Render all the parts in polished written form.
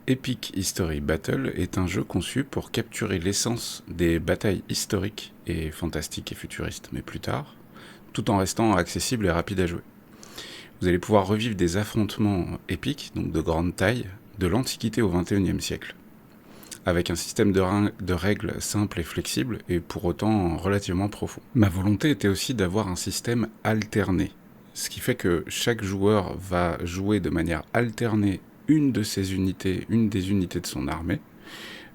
Epic History Battle est un jeu conçu pour capturer l'essence des batailles historiques et fantastiques et futuristes, mais plus tard, tout en restant accessible et rapide à jouer. Vous allez pouvoir revivre des affrontements épiques, donc de grande taille, de l'Antiquité au XXIe siècle, avec un système de règles simple et flexible, et pour autant relativement profond. Ma volonté était aussi d'avoir un système alterné, ce qui fait que chaque joueur va jouer de manière alternée une de ses unités, une des unités de son armée.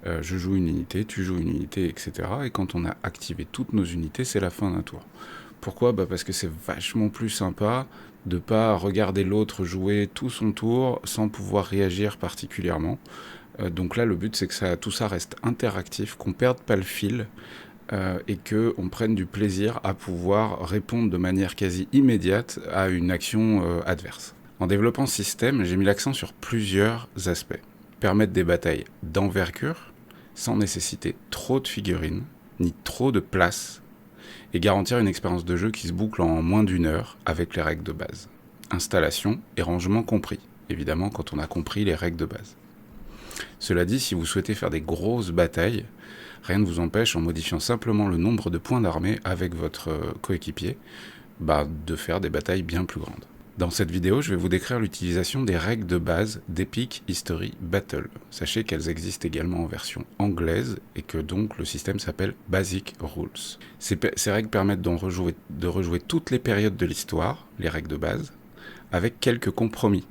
Je joue une unité, tu joues une unité, etc. Et quand on a activé toutes nos unités, c'est la fin d'un tour. Pourquoi ? Parce que c'est vachement plus sympa de pas regarder l'autre jouer tout son tour sans pouvoir réagir particulièrement. Donc là, le but, c'est que tout ça reste interactif, qu'on perde pas le fil, et qu'on prenne du plaisir à pouvoir répondre de manière quasi immédiate à une action adverse. En développant ce système, j'ai mis l'accent sur plusieurs aspects. Permettre des batailles d'envergure, sans nécessiter trop de figurines, ni trop de place, et garantir une expérience de jeu qui se boucle en moins d'1 heure avec les règles de base. Installation et rangement compris, évidemment quand on a compris les règles de base. Cela dit, si vous souhaitez faire des grosses batailles, rien ne vous empêche, en modifiant simplement le nombre de points d'armée avec votre coéquipier, de faire des batailles bien plus grandes. Dans cette vidéo, je vais vous décrire l'utilisation des règles de base d'Epic History Battle. Sachez qu'elles existent également en version anglaise et que donc le système s'appelle Basic Rules. Ces règles permettent de rejouer toutes les périodes de l'histoire, les règles de base, avec quelques compromis.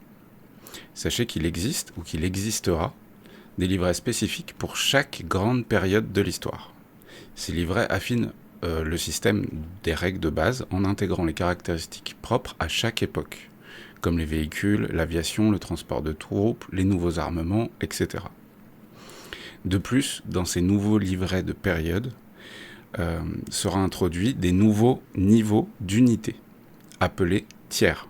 Sachez qu'il existe ou qu'il existera des livrets spécifiques pour chaque grande période de l'histoire. Ces livrets affinent le système des règles de base en intégrant les caractéristiques propres à chaque époque, comme les véhicules, l'aviation, le transport de troupes, les nouveaux armements, etc. De plus, dans ces nouveaux livrets de période, sera introduit des nouveaux niveaux d'unités, appelés tiers.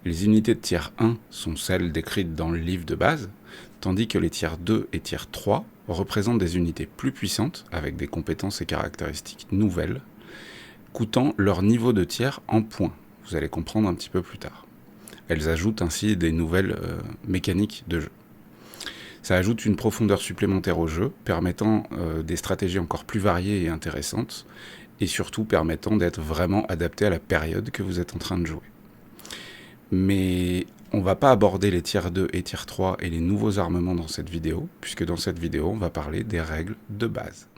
Les unités de tiers 1 sont celles décrites dans le livre de base, tandis que les tiers 2 et tiers 3 représentent des unités plus puissantes, avec des compétences et caractéristiques nouvelles, coûtant leur niveau de tiers en points. Vous allez comprendre un petit peu plus tard. Elles ajoutent ainsi des nouvelles mécaniques de jeu. Ça ajoute une profondeur supplémentaire au jeu, permettant des stratégies encore plus variées et intéressantes, et surtout permettant d'être vraiment adapté à la période que vous êtes en train de jouer. Mais on ne va pas aborder les tiers 2 et tiers 3 et les nouveaux armements dans cette vidéo, puisque dans cette vidéo, on va parler des règles de base.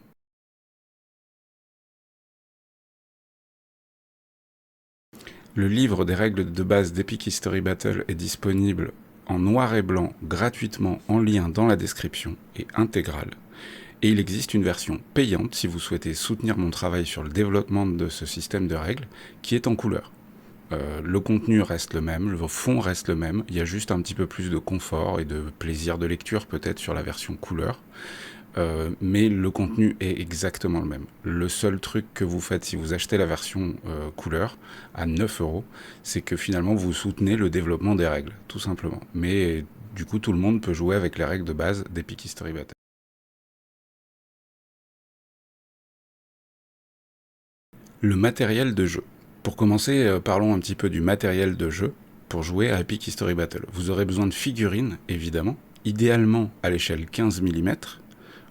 Le livre des règles de base d'Epic History Battle est disponible en noir et blanc gratuitement en lien dans la description et intégral. Et il existe une version payante si vous souhaitez soutenir mon travail sur le développement de ce système de règles qui est en couleur. Le contenu reste le même, le fond reste le même, il y a juste un petit peu plus de confort et de plaisir de lecture peut-être sur la version couleur, mais le contenu est exactement le même. Le seul truc que vous faites si vous achetez la version couleur à 9 €, c'est que finalement vous soutenez le développement des règles, tout simplement. Mais du coup tout le monde peut jouer avec les règles de base d'Epic History Battle. Le matériel de jeu. Pour commencer, parlons un petit peu du matériel de jeu pour jouer à Epic History Battle. Vous aurez besoin de figurines, évidemment, idéalement à l'échelle 15 mm,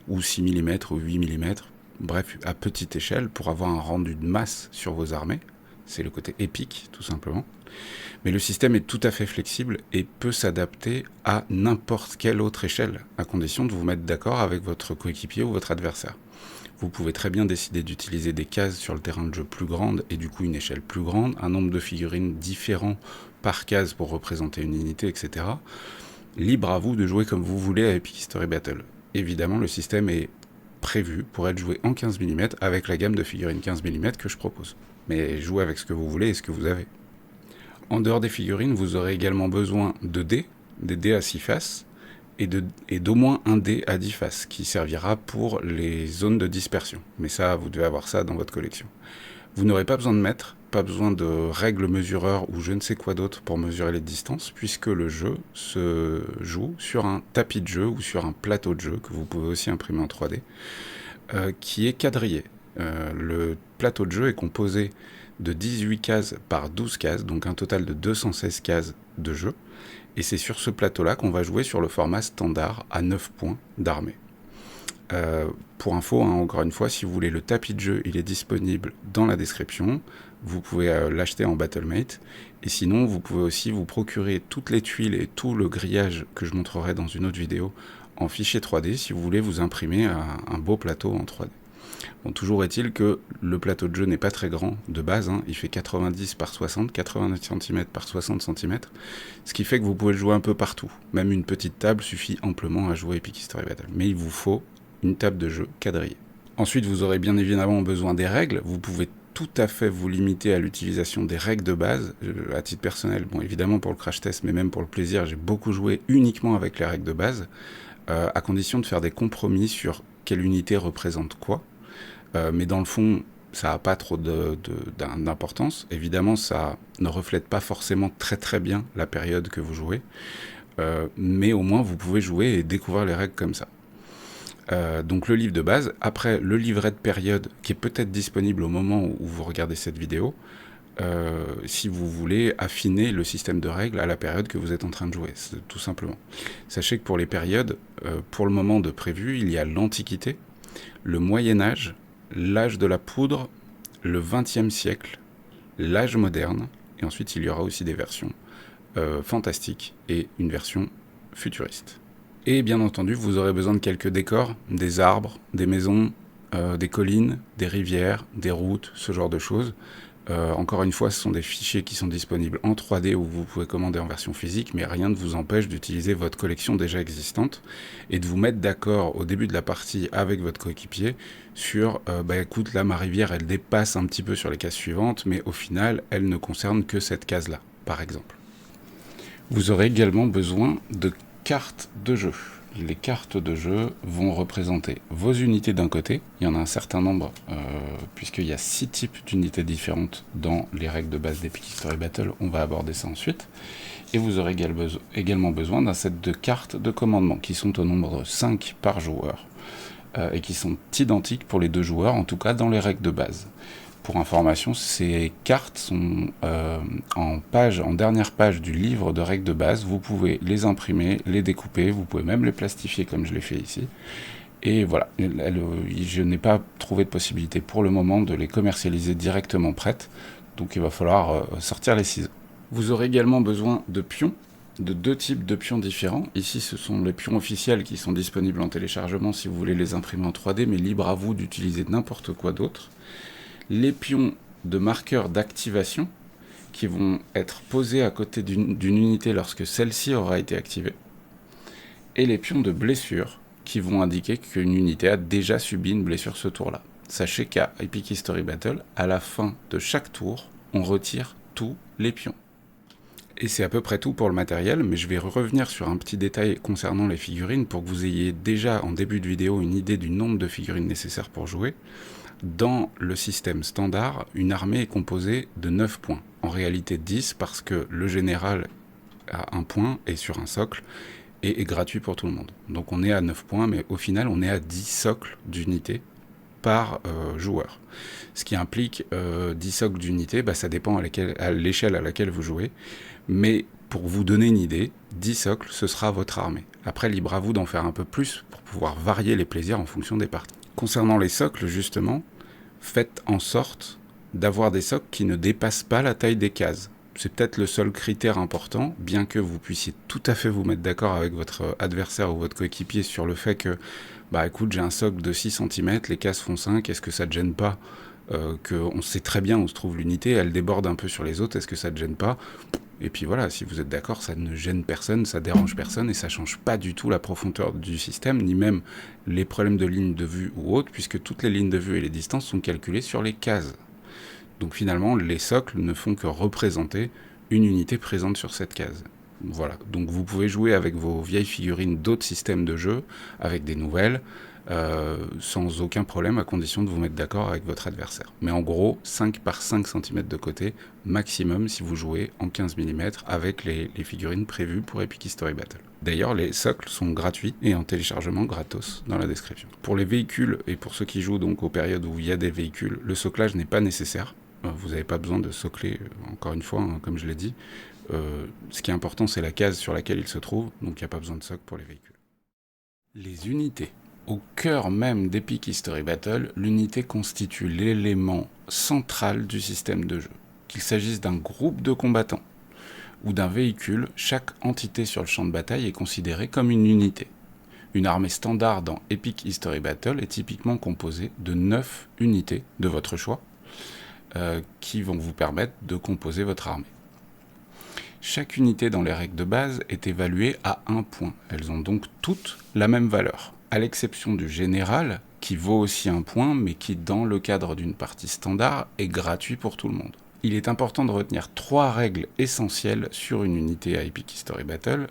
ou 6 mm, ou 8 mm, bref, à petite échelle, pour avoir un rendu de masse sur vos armées. C'est le côté épique, tout simplement. Mais le système est tout à fait flexible et peut s'adapter à n'importe quelle autre échelle, à condition de vous mettre d'accord avec votre coéquipier ou votre adversaire. Vous pouvez très bien décider d'utiliser des cases sur le terrain de jeu plus grande et du coup une échelle plus grande, un nombre de figurines différent par case pour représenter une unité, etc. Libre à vous de jouer comme vous voulez à Epic History Battle. Évidemment, le système est prévu pour être joué en 15 mm avec la gamme de figurines 15 mm que je propose. Mais jouez avec ce que vous voulez et ce que vous avez. En dehors des figurines, vous aurez également besoin de dés, des dés à 6 faces, et d'au moins un dé à 10 faces, qui servira pour les zones de dispersion. Mais ça, vous devez avoir ça dans votre collection. Vous n'aurez pas besoin de mètres, pas besoin de règles mesureurs ou je ne sais quoi d'autre pour mesurer les distances, puisque le jeu se joue sur un tapis de jeu ou sur un plateau de jeu, que vous pouvez aussi imprimer en 3D, qui est quadrillé. Le plateau de jeu est composé de 18 cases par 12 cases, donc un total de 216 cases de jeu, Et c'est sur ce plateau-là qu'on va jouer sur le format standard à 9 points d'armée. Pour info, hein, encore une fois, si vous voulez le tapis de jeu, il est disponible dans la description. Vous pouvez l'acheter en Battlemate. Et sinon, vous pouvez aussi vous procurer toutes les tuiles et tout le grillage que je montrerai dans une autre vidéo en fichier 3D si vous voulez vous imprimer un beau plateau en 3D. Bon, toujours est-il que le plateau de jeu n'est pas très grand de base, hein. Il fait 90 par 60, 89 cm par 60 cm, ce qui fait que vous pouvez le jouer un peu partout. Même une petite table suffit amplement à jouer Epic History Battle. Mais il vous faut une table de jeu quadrillée. Ensuite, vous aurez bien évidemment besoin des règles. Vous pouvez tout à fait vous limiter à l'utilisation des règles de base. À titre personnel, bon évidemment pour le crash test, mais même pour le plaisir, j'ai beaucoup joué uniquement avec les règles de base, à condition de faire des compromis sur quelle unité représente quoi. Mais dans le fond, ça n'a pas trop d'importance. Évidemment, ça ne reflète pas forcément très très bien la période que vous jouez, mais au moins vous pouvez jouer et découvrir les règles comme ça. Donc le livre de base, après le livret de période qui est peut-être disponible au moment où vous regardez cette vidéo, si vous voulez affiner le système de règles à la période que vous êtes en train de jouer, tout simplement. Sachez que pour les périodes, pour le moment de prévu, il y a l'Antiquité, le Moyen-Âge, l'âge de la poudre, le XXe siècle, l'âge moderne, et ensuite il y aura aussi des versions fantastiques et une version futuriste. Et bien entendu, vous aurez besoin de quelques décors, des arbres, des maisons, des collines, des rivières, des routes, ce genre de choses. Encore une fois, ce sont des fichiers qui sont disponibles en 3D où vous pouvez commander en version physique, mais rien ne vous empêche d'utiliser votre collection déjà existante et de vous mettre d'accord au début de la partie avec votre coéquipier sur écoute, là ma rivière elle dépasse un petit peu sur les cases suivantes, mais au final elle ne concerne que cette case-là, par exemple. Vous aurez également besoin de cartes de jeu. Les cartes de jeu vont représenter vos unités d'un côté, il y en a un certain nombre, puisqu'il y a 6 types d'unités différentes dans les règles de base d'Epic History Battle, on va aborder ça ensuite, et vous aurez également besoin d'un set de cartes de commandement, qui sont au nombre de 5 par joueur, et qui sont identiques pour les 2 joueurs, en tout cas dans les règles de base. Pour information, ces cartes sont en dernière page du livre de règles de base. Vous pouvez les imprimer, les découper, vous pouvez même les plastifier comme je l'ai fait ici. Et voilà, je n'ai pas trouvé de possibilité pour le moment de les commercialiser directement prêtes, donc il va falloir sortir les ciseaux. Vous aurez également besoin de pions, de 2 types de pions différents. Ici, ce sont les pions officiels qui sont disponibles en téléchargement si vous voulez les imprimer en 3D, mais libre à vous d'utiliser n'importe quoi d'autre. Les pions de marqueurs d'activation qui vont être posés à côté d'une unité lorsque celle-ci aura été activée, et les pions de blessure qui vont indiquer qu'une unité a déjà subi une blessure ce tour-là. Sachez qu'à Epic History Battle, à la fin de chaque tour, on retire tous les pions. Et c'est à peu près tout pour le matériel, mais je vais revenir sur un petit détail concernant les figurines pour que vous ayez déjà en début de vidéo une idée du nombre de figurines nécessaires pour jouer. Dans le système standard, une armée est composée de 9 points. En réalité 10 parce que le général a 1 point et sur un socle et est gratuit pour tout le monde. Donc on est à 9 points, mais au final on est à 10 socles d'unités par joueur. Ce qui implique 10 socles d'unités, ça dépend à l'échelle à laquelle vous jouez. Mais pour vous donner une idée, 10 socles, ce sera votre armée. Après, libre à vous d'en faire un peu plus pour pouvoir varier les plaisirs en fonction des parties. Concernant les socles, justement, faites en sorte d'avoir des socles qui ne dépassent pas la taille des cases. C'est peut-être le seul critère important, bien que vous puissiez tout à fait vous mettre d'accord avec votre adversaire ou votre coéquipier sur le fait que, écoute, j'ai un socle de 6 cm, les cases font 5, est-ce que ça ne te gêne pas qu'on sait très bien où se trouve l'unité, elle déborde un peu sur les autres, est-ce que ça ne te gêne pas? Et puis voilà, si vous êtes d'accord, ça ne gêne personne, ça dérange personne, et ça change pas du tout la profondeur du système, ni même les problèmes de ligne de vue ou autres, puisque toutes les lignes de vue et les distances sont calculées sur les cases. Donc finalement, les socles ne font que représenter une unité présente sur cette case. Voilà, donc vous pouvez jouer avec vos vieilles figurines d'autres systèmes de jeu, avec des nouvelles, sans aucun problème, à condition de vous mettre d'accord avec votre adversaire. Mais en gros, 5 par 5 cm de côté, maximum si vous jouez en 15 mm avec les figurines prévues pour Epic History Battle. D'ailleurs, les socles sont gratuits et en téléchargement gratos dans la description. Pour les véhicules, et pour ceux qui jouent donc aux périodes où il y a des véhicules, le soclage n'est pas nécessaire. Vous n'avez pas besoin de socler, encore une fois, comme je l'ai dit. Ce qui est important, c'est la case sur laquelle il se trouve, donc il n'y a pas besoin de socle pour les véhicules. Les unités. Au cœur même d'Epic History Battle, l'unité constitue l'élément central du système de jeu. Qu'il s'agisse d'un groupe de combattants ou d'un véhicule, chaque entité sur le champ de bataille est considérée comme une unité. Une armée standard dans Epic History Battle est typiquement composée de 9 unités de votre choix qui vont vous permettre de composer votre armée. Chaque unité dans les règles de base est évaluée à 1 point. Elles ont donc toutes la même valeur, à l'exception du général, qui vaut aussi 1 point, mais qui, dans le cadre d'une partie standard, est gratuit pour tout le monde. Il est important de retenir 3 règles essentielles sur une unité à Epic History Battle,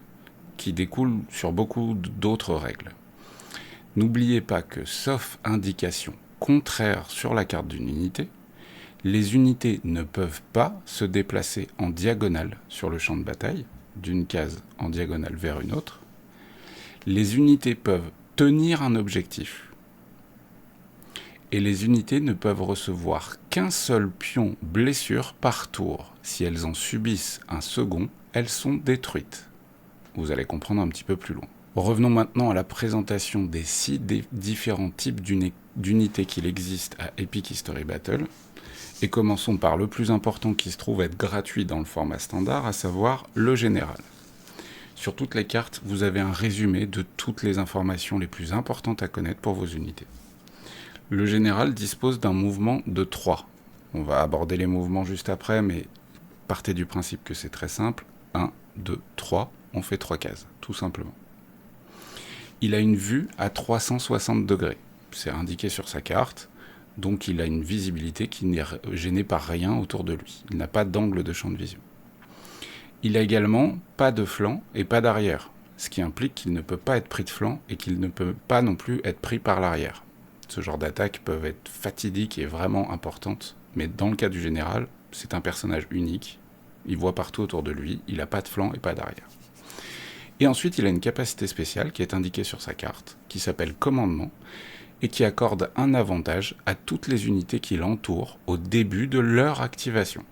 qui découlent sur beaucoup d'autres règles. N'oubliez pas que, sauf indication contraire sur la carte d'une unité, les unités ne peuvent pas se déplacer en diagonale sur le champ de bataille, d'une case en diagonale vers une autre. Les unités peuvent tenir un objectif. Et les unités ne peuvent recevoir qu'un seul pion blessure par tour. Si elles en subissent un second, elles sont détruites. Vous allez comprendre un petit peu plus loin. Revenons maintenant à la présentation des 6 différents types d'unités qu'il existe à Epic History Battle. Et commençons par le plus important qui se trouve être gratuit dans le format standard, à savoir le général. Sur toutes les cartes, vous avez un résumé de toutes les informations les plus importantes à connaître pour vos unités. Le général dispose d'un mouvement de 3. On va aborder les mouvements juste après, mais partez du principe que c'est très simple. 1, 2, 3, on fait 3 cases, tout simplement. Il a une vue à 360 degrés. C'est indiqué sur sa carte. Donc il a une visibilité qui n'est gênée par rien autour de lui. Il n'a pas d'angle de champ de vision. Il a également pas de flanc et pas d'arrière, ce qui implique qu'il ne peut pas être pris de flanc et qu'il ne peut pas non plus être pris par l'arrière. Ce genre d'attaques peuvent être fatidiques et vraiment importantes, mais dans le cas du général, c'est un personnage unique. Il voit partout autour de lui, il n'a pas de flanc et pas d'arrière. Et ensuite, il a une capacité spéciale qui est indiquée sur sa carte, qui s'appelle Commandement, et qui accorde un avantage à toutes les unités qui l'entourent au début de leur activation.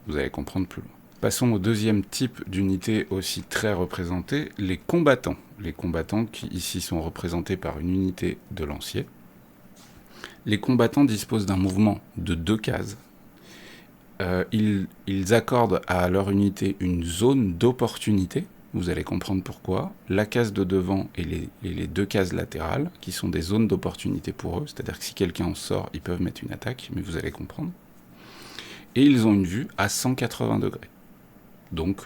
Vous allez comprendre plus loin. Passons au deuxième type d'unité aussi très représentée, les combattants. Les combattants qui ici sont représentés par une unité de lancier. Les combattants disposent d'un mouvement de 2 cases. Ils accordent à leur unité une zone d'opportunité. Vous allez comprendre pourquoi. La case de devant et les 2 cases latérales, qui sont des zones d'opportunité pour eux, c'est-à-dire que si quelqu'un en sort, ils peuvent mettre une attaque, mais vous allez comprendre. Et ils ont une vue à 180 degrés. Donc,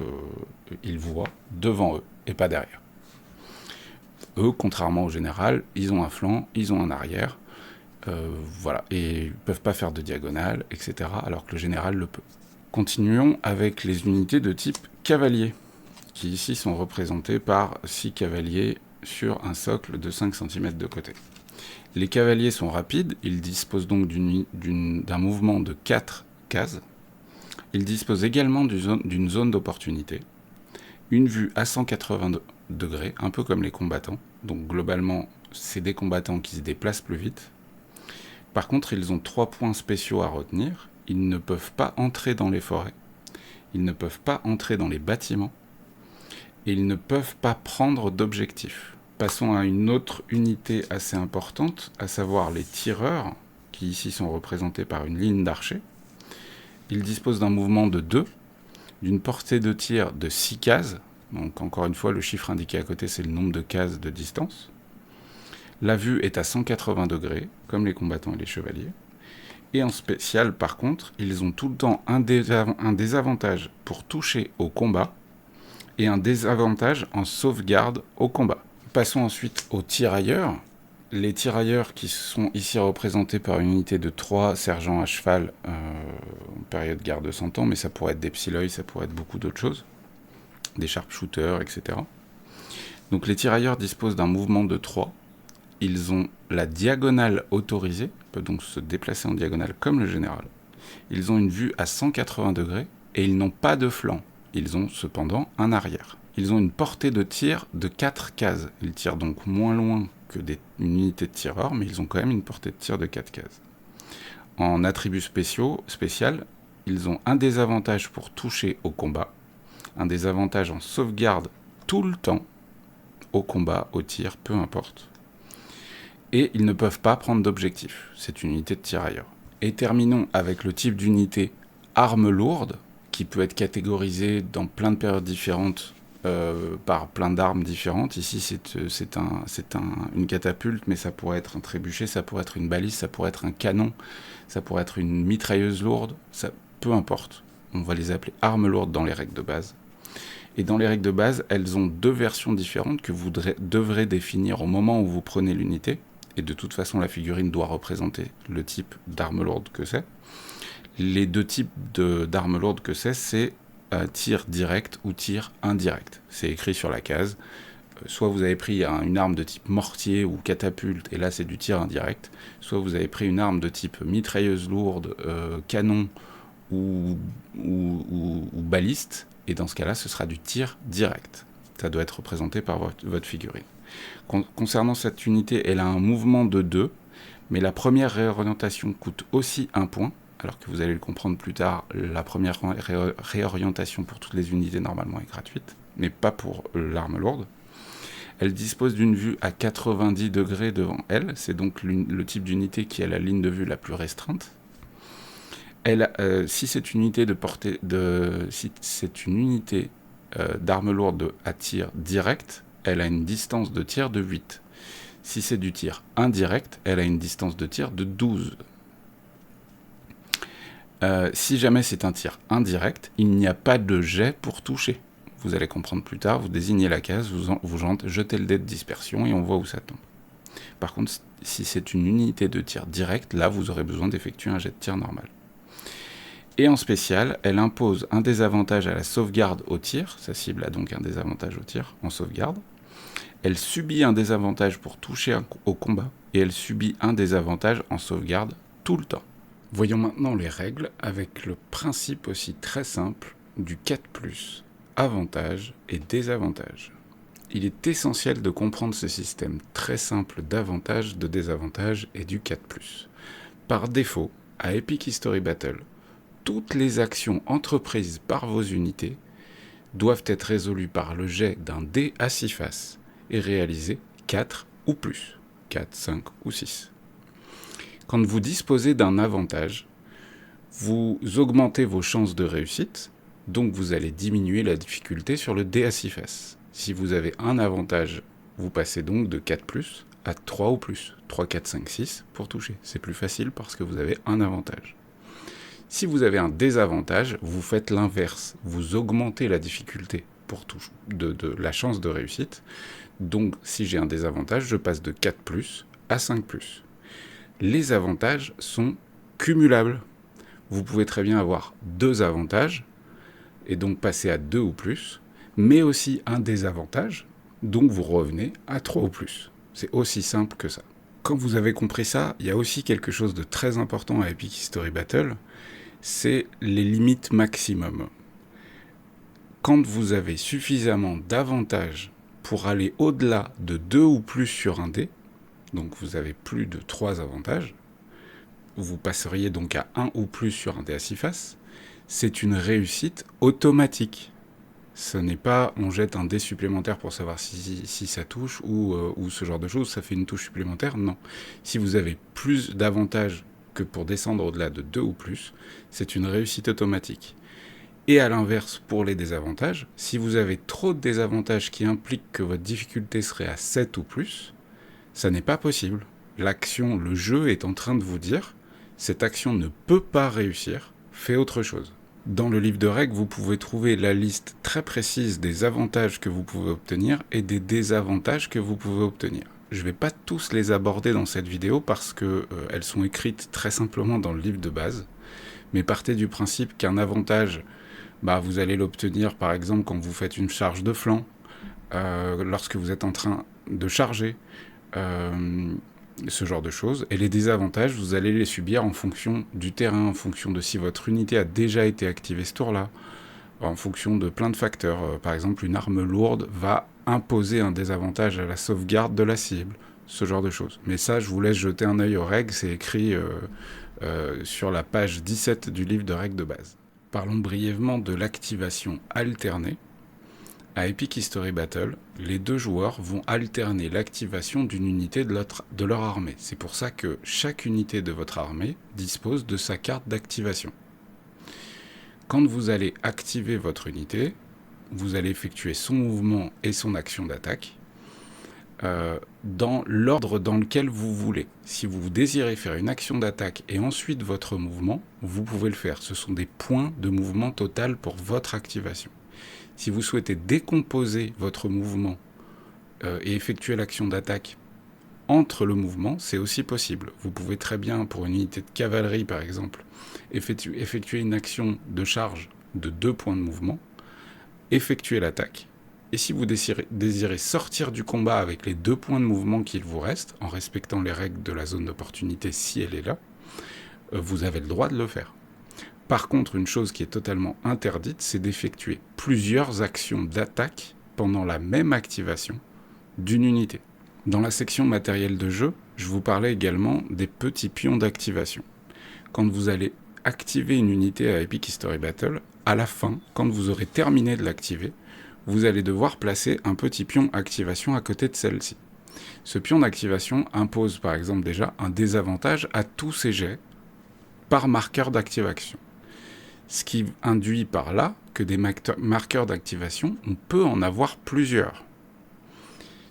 ils voient devant eux et pas derrière. Eux, contrairement au général, ils ont un flanc, ils ont un arrière, voilà, et ils ne peuvent pas faire de diagonale, etc., alors que le général le peut. Continuons avec les unités de type cavalier, qui ici sont représentés par 6 cavaliers sur un socle de 5 cm de côté. Les cavaliers sont rapides, ils disposent donc d'un mouvement de 4 cases. Ils disposent également d'une zone d'opportunité, une vue à 180 degrés, un peu comme les combattants. Donc globalement, c'est des combattants qui se déplacent plus vite. Par contre, ils ont 3 points spéciaux à retenir. Ils ne peuvent pas entrer dans les forêts, ils ne peuvent pas entrer dans les bâtiments, et ils ne peuvent pas prendre d'objectifs. Passons à une autre unité assez importante, à savoir les tireurs, qui ici sont représentés par une ligne d'archers. Ils disposent d'un mouvement de 2, d'une portée de tir de 6 cases. Donc encore une fois, le chiffre indiqué à côté, c'est le nombre de cases de distance. La vue est à 180 degrés, comme les combattants et les chevaliers. Et en spécial, par contre, ils ont tout le temps un désavantage pour toucher au combat, et un désavantage en sauvegarde au combat. Passons ensuite aux tirailleurs. Les tirailleurs qui sont ici représentés par une unité de 3 sergents à cheval en période guerre de 100 ans, mais ça pourrait être des psyloi, ça pourrait être beaucoup d'autres choses, des sharpshooters, etc. Donc les tirailleurs disposent d'un mouvement de 3. Ils ont la diagonale autorisée, peuvent donc se déplacer en diagonale comme le général. Ils ont une vue à 180 degrés et ils n'ont pas de flanc. Ils ont cependant un arrière. Ils ont une portée de tir de 4 cases. Ils tirent donc moins loin que une unité de tireur, mais ils ont quand même une portée de tir de 4 cases. En attributs spécial, ils ont un désavantage pour toucher au combat un désavantage en sauvegarde tout le temps, au combat, au tir, peu importe. Et ils ne peuvent pas prendre d'objectif. C'est une unité de tirailleur. Et terminons avec le type d'unité arme lourde, qui peut être catégorisée dans plein de périodes différentes par plein d'armes différentes. Ici, c'est une catapulte, mais ça pourrait être un trébuchet, ça pourrait être une balise, ça pourrait être un canon, ça pourrait être une mitrailleuse lourde, peu importe. On va les appeler armes lourdes dans les règles de base. Et dans les règles de base, elles ont deux versions différentes que vous devrez définir au moment où vous prenez l'unité. Et de toute façon, la figurine doit représenter le type d'arme lourde que c'est. Les deux types d'armes lourdes que c'est tir direct ou tir indirect. C'est écrit sur la case. Soit vous avez pris une arme de type mortier ou catapulte, et là c'est du tir indirect. Soit vous avez pris une arme de type mitrailleuse lourde, canon ou baliste, et dans ce cas-là, ce sera du tir direct. Ça doit être représenté par votre figurine. Concernant cette unité, elle a un mouvement de 2, mais la première réorientation coûte aussi 1 point, alors que vous allez le comprendre plus tard, la première réorientation pour toutes les unités normalement est gratuite, mais pas pour l'arme lourde. Elle dispose d'une vue à 90 degrés devant elle, c'est donc le type d'unité qui a la ligne de vue la plus restreinte. Si c'est une unité d'arme lourde à tir direct, elle a une distance de tir de 8. Si c'est du tir indirect, elle a une distance de tir de 12. Si jamais c'est un tir indirect, il n'y a pas de jet pour toucher. Vous allez comprendre plus tard, vous désignez la case, vous jetez le dé de dispersion et on voit où ça tombe. Par contre, si c'est une unité de tir direct, là vous aurez besoin d'effectuer un jet de tir normal. Et en spécial, elle impose un désavantage à la sauvegarde au tir, sa cible a donc un désavantage au tir en sauvegarde. Elle subit un désavantage pour toucher au combat, et elle subit un désavantage en sauvegarde tout le temps. Voyons maintenant les règles avec le principe aussi très simple du 4+, avantages et désavantages. Il est essentiel de comprendre ce système très simple d'avantages, de désavantages et du 4+. Par défaut, à Epic History Battle, toutes les actions entreprises par vos unités doivent être résolues par le jet d'un dé à 6 faces et réalisées 4 ou plus, 4, 5 ou 6. Quand vous disposez d'un avantage, vous augmentez vos chances de réussite, donc vous allez diminuer la difficulté sur le dé à 6 faces. Si vous avez un avantage, vous passez donc de 4+, à 3 ou plus, 3, 4, 5, 6 pour toucher. C'est plus facile parce que vous avez un avantage. Si vous avez un désavantage, vous faites l'inverse. Vous augmentez la difficulté de la chance de réussite. Donc, si j'ai un désavantage, je passe de 4+, à 5+. Les avantages sont cumulables. Vous pouvez très bien avoir 2 avantages, et donc passer à 2 ou plus, mais aussi un désavantage, donc vous revenez à 3 ou plus. C'est aussi simple que ça. Quand vous avez compris ça, il y a aussi quelque chose de très important à Epic History Battle, c'est les limites maximum. Quand vous avez suffisamment d'avantages pour aller au-delà de 2 ou plus sur un dé, donc vous avez plus de 3 avantages, vous passeriez donc à 1 ou plus sur un dé à 6 faces, c'est une réussite automatique. Ce n'est pas on jette un dé supplémentaire pour savoir si ça touche ou ce genre de choses, ça fait une touche supplémentaire, non. Si vous avez plus d'avantages que pour descendre au-delà de 2 ou plus, c'est une réussite automatique. Et à l'inverse, pour les désavantages, si vous avez trop de désavantages qui impliquent que votre difficulté serait à 7 ou plus, ça n'est pas possible. L'action, le jeu est en train de vous dire, cette action ne peut pas réussir, fais autre chose. Dans le livre de règles, vous pouvez trouver la liste très précise des avantages que vous pouvez obtenir et des désavantages que vous pouvez obtenir. Je ne vais pas tous les aborder dans cette vidéo parce qu'elles sont écrites très simplement dans le livre de base, mais partez du principe qu'un avantage, vous allez l'obtenir par exemple quand vous faites une charge de flanc, lorsque vous êtes en train de charger, ce genre de choses. Et les désavantages, vous allez les subir en fonction du terrain, en fonction de si votre unité a déjà été activée ce tour-là, en fonction de plein de facteurs. Par exemple, une arme lourde va imposer un désavantage à la sauvegarde de la cible, ce genre de choses. Mais ça, je vous laisse jeter un œil aux règles, c'est écrit sur la page 17 du livre de règles de base. Parlons brièvement de l'activation alternée. À Epic History Battle, les deux joueurs vont alterner l'activation d'une unité de leur armée. C'est pour ça que chaque unité de votre armée dispose de sa carte d'activation. Quand vous allez activer votre unité, vous allez effectuer son mouvement et son action d'attaque dans l'ordre dans lequel vous voulez. Si vous désirez faire une action d'attaque et ensuite votre mouvement, vous pouvez le faire. Ce sont des points de mouvement total pour votre activation. Si vous souhaitez décomposer votre mouvement et effectuer l'action d'attaque entre le mouvement, c'est aussi possible. Vous pouvez très bien, pour une unité de cavalerie par exemple, effectuer une action de charge de 2 points de mouvement, effectuer l'attaque. Et si vous désirez sortir du combat avec les 2 points de mouvement qu'il vous reste, en respectant les règles de la zone d'opportunité si elle est là, vous avez le droit de le faire. Par contre, une chose qui est totalement interdite, c'est d'effectuer plusieurs actions d'attaque pendant la même activation d'une unité. Dans la section matériel de jeu, je vous parlais également des petits pions d'activation. Quand vous allez activer une unité à Epic History Battle, à la fin, quand vous aurez terminé de l'activer, vous allez devoir placer un petit pion activation à côté de celle-ci. Ce pion d'activation impose par exemple déjà un désavantage à tous ces jets par marqueur d'activation. Ce qui induit par là que des marqueurs d'activation, on peut en avoir plusieurs.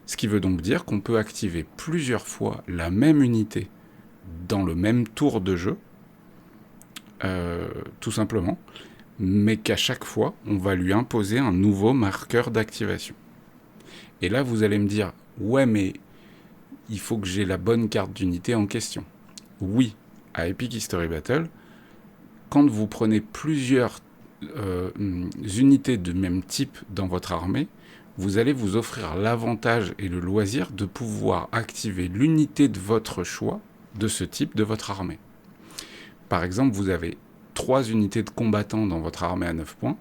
Ce qui veut donc dire qu'on peut activer plusieurs fois la même unité dans le même tour de jeu, tout simplement, mais qu'à chaque fois, on va lui imposer un nouveau marqueur d'activation. Et là, vous allez me dire, ouais, mais il faut que j'ai la bonne carte d'unité en question. Oui, à Epic History Battle, quand vous prenez plusieurs unités de même type dans votre armée, vous allez vous offrir l'avantage et le loisir de pouvoir activer l'unité de votre choix de ce type de votre armée. Par exemple, vous avez 3 unités de combattants dans votre armée à 9 points.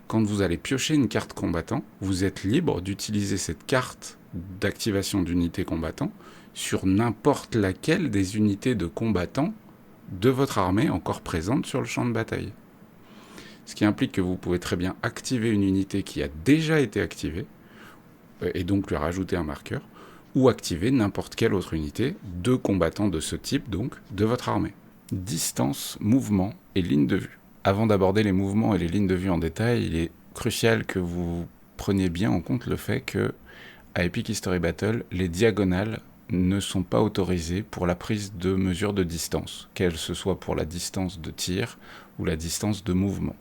Quand vous allez piocher une carte combattant, vous êtes libre d'utiliser cette carte d'activation d'unité combattant sur n'importe laquelle des unités de combattants de votre armée encore présente sur le champ de bataille. Ce qui implique que vous pouvez très bien activer une unité qui a déjà été activée, et donc lui rajouter un marqueur, ou activer n'importe quelle autre unité de combattants de ce type, donc, de votre armée. Distance, mouvement et ligne de vue. Avant d'aborder les mouvements et les lignes de vue en détail, il est crucial que vous preniez bien en compte le fait que, à Epic History Battle, les diagonales ne sont pas autorisées pour la prise de mesures de distance, qu'elle ce soit pour la distance de tir ou la distance de mouvement.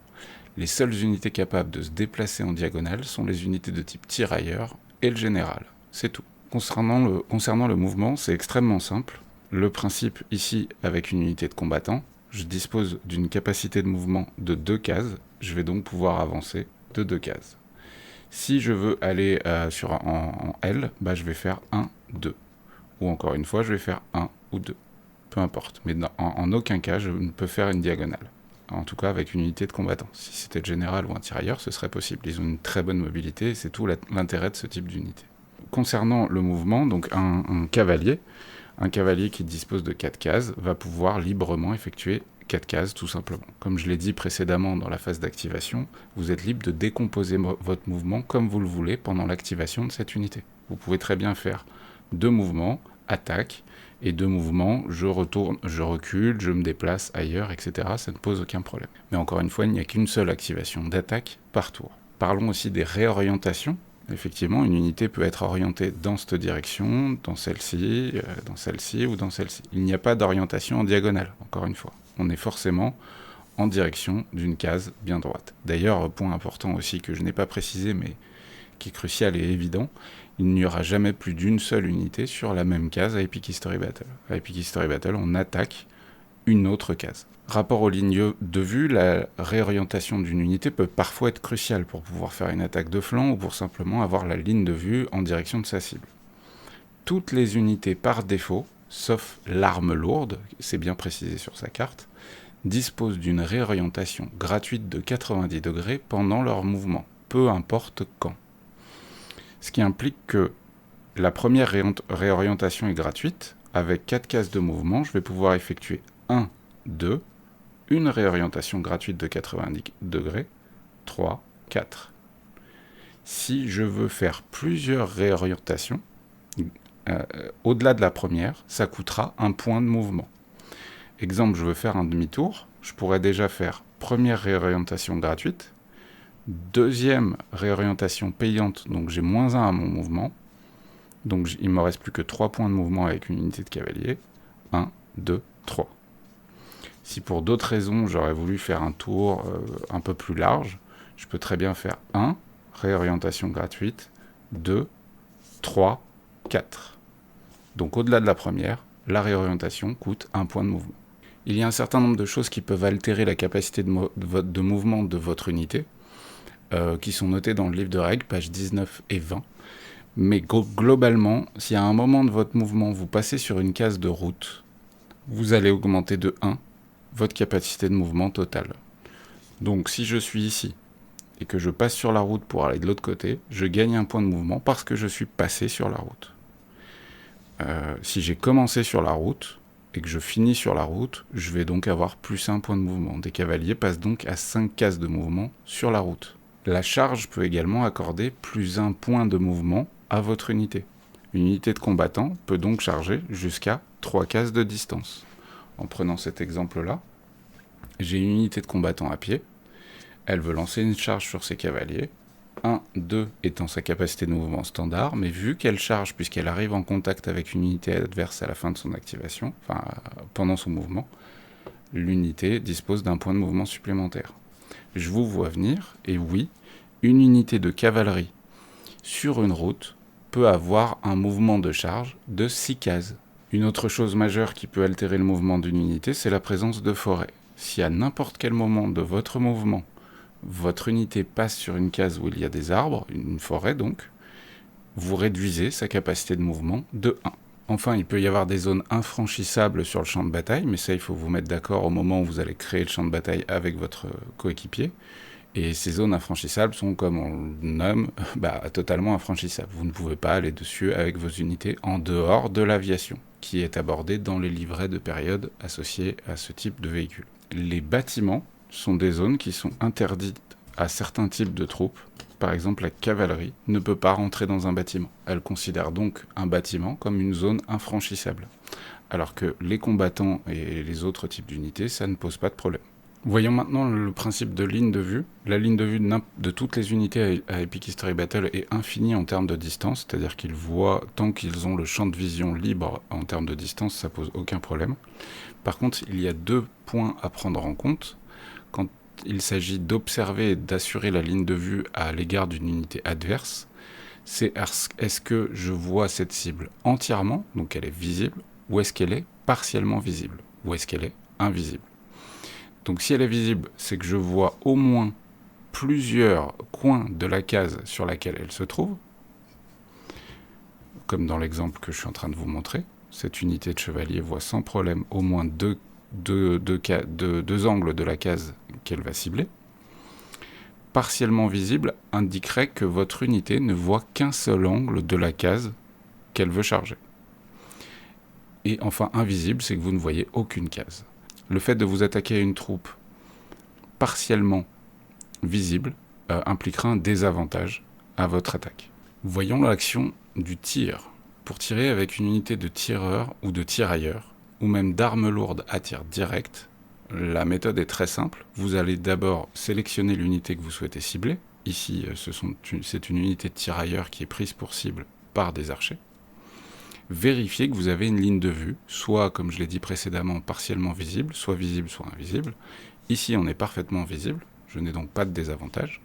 Les seules unités capables de se déplacer en diagonale sont les unités de type tirailleur et le général. C'est tout. Concernant le mouvement, c'est extrêmement simple. Le principe ici, avec une unité de combattant, je dispose d'une capacité de mouvement de 2 cases. Je vais donc pouvoir avancer de 2 cases. Si je veux aller en L, je vais faire 1, 2. Ou encore une fois, je vais faire 1 ou 2. Peu importe. Mais en aucun cas, je ne peux faire une diagonale. En tout cas, avec une unité de combattant. Si c'était le général ou un tirailleur, ce serait possible. Ils ont une très bonne mobilité et c'est tout l'intérêt de ce type d'unité. Concernant le mouvement, donc un cavalier qui dispose de 4 cases va pouvoir librement effectuer 4 cases tout simplement. Comme je l'ai dit précédemment dans la phase d'activation, vous êtes libre de décomposer votre mouvement comme vous le voulez pendant l'activation de cette unité. Vous pouvez très bien faire 2 mouvements, attaque, et 2 mouvements, je retourne, je recule, je me déplace ailleurs, etc. Ça ne pose aucun problème. Mais encore une fois, il n'y a qu'une seule activation d'attaque par tour. Parlons aussi des réorientations. Effectivement, une unité peut être orientée dans cette direction, dans celle-ci ou dans celle-ci. Il n'y a pas d'orientation en diagonale, encore une fois. On est forcément en direction d'une case bien droite. D'ailleurs, point important aussi que je n'ai pas précisé, mais qui est crucial et évident, il n'y aura jamais plus d'une seule unité sur la même case à Epic History Battle. À Epic History Battle, on attaque une autre case. Rapport aux lignes de vue, la réorientation d'une unité peut parfois être cruciale pour pouvoir faire une attaque de flanc ou pour simplement avoir la ligne de vue en direction de sa cible. Toutes les unités par défaut, sauf l'arme lourde, c'est bien précisé sur sa carte, disposent d'une réorientation gratuite de 90 degrés pendant leur mouvement, peu importe quand. Ce qui implique que la première réorientation est gratuite. Avec 4 cases de mouvement, je vais pouvoir effectuer 1, 2, une réorientation gratuite de 90 degrés, 3, 4. Si je veux faire plusieurs réorientations, au-delà de la première, ça coûtera un point de mouvement. Exemple, je veux faire un demi-tour, je pourrais déjà faire première réorientation gratuite, deuxième réorientation payante, donc j'ai moins 1 à mon mouvement, donc il ne me reste plus que 3 points de mouvement avec une unité de cavalier. 1, 2, 3. Si pour d'autres raisons j'aurais voulu faire un tour un peu plus large, je peux très bien faire 1, réorientation gratuite, 2, 3, 4. Donc au-delà de la première, la réorientation coûte 1 point de mouvement. Il y a un certain nombre de choses qui peuvent altérer la capacité de mouvement de votre unité, qui sont notées dans le livre de règles, pages 19 et 20. Mais globalement, si à un moment de votre mouvement, vous passez sur une case de route, vous allez augmenter de 1 votre capacité de mouvement totale. Donc si je suis ici, et que je passe sur la route pour aller de l'autre côté, je gagne un point de mouvement parce que je suis passé sur la route. Si j'ai commencé sur la route, et que je finis sur la route, je vais donc avoir plus 1 point de mouvement. Des cavaliers passent donc à 5 cases de mouvement sur la route. La charge peut également accorder plus 1 point de mouvement à votre unité. Une unité de combattant peut donc charger jusqu'à 3 cases de distance. En prenant cet exemple-là, j'ai une unité de combattant à pied, elle veut lancer une charge sur ses cavaliers, 1, 2 étant sa capacité de mouvement standard, mais vu qu'elle charge puisqu'elle arrive en contact avec une unité adverse à la fin de son activation, enfin pendant son mouvement, l'unité dispose d'un point de mouvement supplémentaire. Je vous vois venir, et oui, une unité de cavalerie sur une route peut avoir un mouvement de charge de 6 cases. Une autre chose majeure qui peut altérer le mouvement d'une unité, c'est la présence de forêt. Si à n'importe quel moment de votre mouvement, votre unité passe sur une case où il y a des arbres, une forêt donc, vous réduisez sa capacité de mouvement de 1. Enfin, il peut y avoir des zones infranchissables sur le champ de bataille, mais ça, il faut vous mettre d'accord au moment où vous allez créer le champ de bataille avec votre coéquipier. Et ces zones infranchissables sont, comme on le nomme, totalement infranchissables. Vous ne pouvez pas aller dessus avec vos unités en dehors de l'aviation, qui est abordée dans les livrets de période associés à ce type de véhicule. Les bâtiments sont des zones qui sont interdites à certains types de troupes. Par exemple, la cavalerie ne peut pas rentrer dans un bâtiment. Elle considère donc un bâtiment comme une zone infranchissable. Alors que les combattants et les autres types d'unités, ça ne pose pas de problème. Voyons maintenant le principe de ligne de vue. La ligne de vue de toutes les unités à Epic History Battle est infinie en termes de distance, c'est-à-dire qu'ils voient, tant qu'ils ont le champ de vision libre en termes de distance, ça pose aucun problème. Par contre, il y a 2 points à prendre en compte. Quand il s'agit d'observer et d'assurer la ligne de vue à l'égard d'une unité adverse, c'est est-ce que je vois cette cible entièrement, donc elle est visible, ou est-ce qu'elle est partiellement visible, ou est-ce qu'elle est invisible. Donc si elle est visible, c'est que je vois au moins plusieurs coins de la case sur laquelle elle se trouve, comme dans l'exemple que je suis en train de vous montrer. Cette unité de chevalier voit sans problème au moins deux angles de la case qu'elle va cibler. Partiellement visible indiquerait que votre unité ne voit qu'un seul angle de la case qu'elle veut charger. Et enfin, invisible, c'est que vous ne voyez aucune case. Le fait de vous attaquer à une troupe partiellement visible impliquera un désavantage à votre attaque. Voyons l'action du tir. Pour tirer avec une unité de tireur ou de tirailleur, ou même d'armes lourdes à tir direct, la méthode est très simple. Vous allez d'abord sélectionner l'unité que vous souhaitez cibler. Ici, c'est une unité de tirailleur qui est prise pour cible par des archers. Vérifiez que vous avez une ligne de vue, soit, comme je l'ai dit précédemment, partiellement visible, soit invisible. Ici, on est parfaitement visible, je n'ai donc pas de désavantage.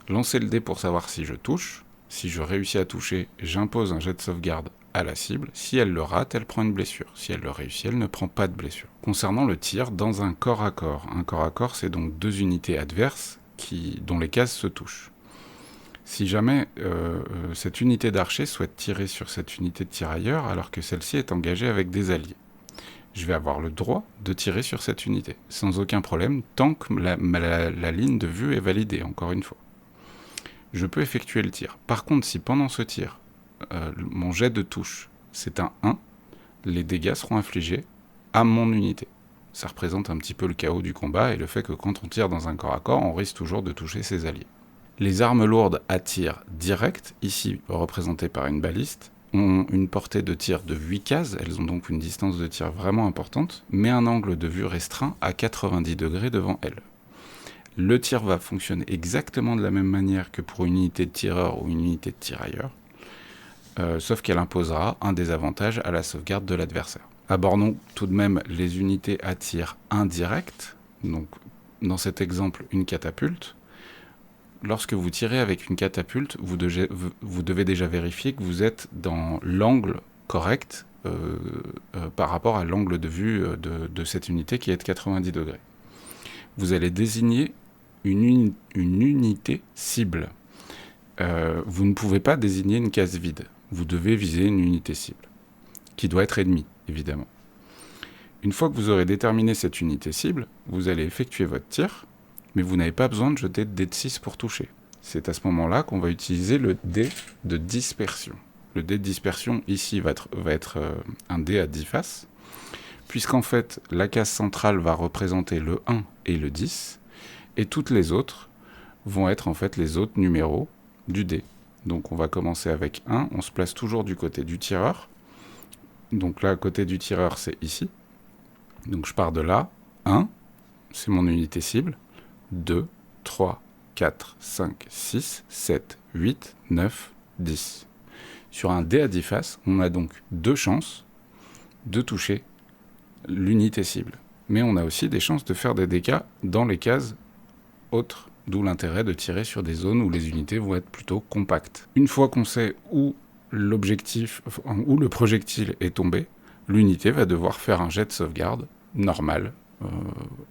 Lancez le dé pour savoir si je touche. Si je réussis à toucher, j'impose un jet de sauvegarde à la cible. Si elle le rate, elle prend une blessure. Si elle le réussit, elle ne prend pas de blessure. Concernant le tir, dans un corps à corps, c'est donc 2 unités adverses dont les cases se touchent. Si jamais cette unité d'archer souhaite tirer sur cette unité de tirailleur alors que celle-ci est engagée avec des alliés, je vais avoir le droit de tirer sur cette unité, sans aucun problème, tant que la ligne de vue est validée, encore une fois. Je peux effectuer le tir. Par contre, si pendant ce tir, mon jet de touche, c'est un 1, les dégâts seront infligés à mon unité. Ça représente un petit peu le chaos du combat et le fait que quand on tire dans un corps à corps, on risque toujours de toucher ses alliés. Les armes lourdes à tir direct, ici représentées par une baliste, ont une portée de tir de 8 cases, elles ont donc une distance de tir vraiment importante, mais un angle de vue restreint à 90 degrés devant elles. Le tir va fonctionner exactement de la même manière que pour une unité de tireur ou une unité de tirailleur, sauf qu'elle imposera un désavantage à la sauvegarde de l'adversaire. Abordons tout de même les unités à tir indirect, donc dans cet exemple une catapulte. Lorsque vous tirez avec une catapulte, vous devez déjà vérifier que vous êtes dans l'angle correct par rapport à l'angle de vue de cette unité qui est de 90 degrés. Vous allez désigner une unité cible. Vous ne pouvez pas désigner une case vide. Vous devez viser une unité cible, qui doit être ennemie, évidemment. Une fois que vous aurez déterminé cette unité cible, vous allez effectuer votre tir, mais vous n'avez pas besoin de jeter de dé de 6 pour toucher. C'est à ce moment-là qu'on va utiliser le dé de dispersion. Le dé de dispersion, ici, va être un dé à 10 faces, puisqu'en fait, la case centrale va représenter le 1 et le 10, et toutes les autres vont être en fait les autres numéros du dé. Donc on va commencer avec 1, on se place toujours du côté du tireur. Donc là, à côté du tireur, c'est ici. Donc je pars de là, 1, c'est mon unité cible, 2, 3, 4, 5, 6, 7, 8, 9, 10. Sur un dé à 10 faces, on a donc 2 chances de toucher l'unité cible. Mais on a aussi des chances de faire des dégâts dans les cases autres, d'où l'intérêt de tirer sur des zones où les unités vont être plutôt compactes. Une fois qu'on sait où le projectile est tombé, l'unité va devoir faire un jet de sauvegarde normal,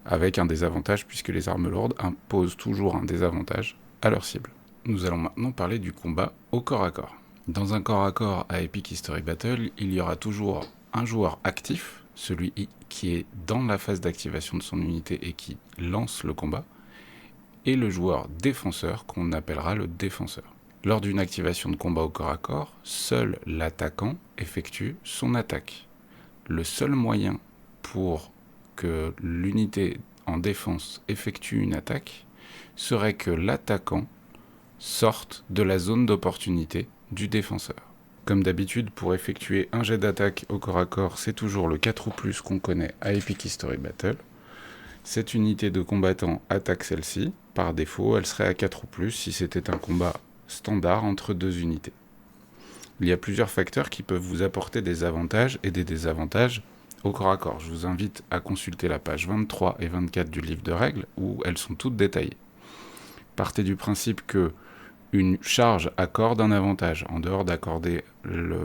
avec un désavantage, puisque les armes lourdes imposent toujours un désavantage à leur cible. Nous allons maintenant parler du combat au corps à corps. Dans un corps à corps à Epic History Battle, il y aura toujours un joueur actif, celui qui est dans la phase d'activation de son unité et qui lance le combat, et le joueur défenseur qu'on appellera le défenseur. Lors d'une activation de combat au corps à corps, seul l'attaquant effectue son attaque. Le seul moyen pour que l'unité en défense effectue une attaque serait que l'attaquant sorte de la zone d'opportunité du défenseur. Comme d'habitude, pour effectuer un jet d'attaque au corps à corps, c'est toujours le 4 ou plus qu'on connaît à Epic History Battle. Cette unité de combattant attaque celle-ci. Par défaut, elle serait à 4 ou plus si c'était un combat standard entre deux unités. Il y a plusieurs facteurs qui peuvent vous apporter des avantages et des désavantages au corps à corps. Je vous invite à consulter la page 23 et 24 du livre de règles où elles sont toutes détaillées. Partez du principe que une charge accorde un avantage. En dehors d'accorder le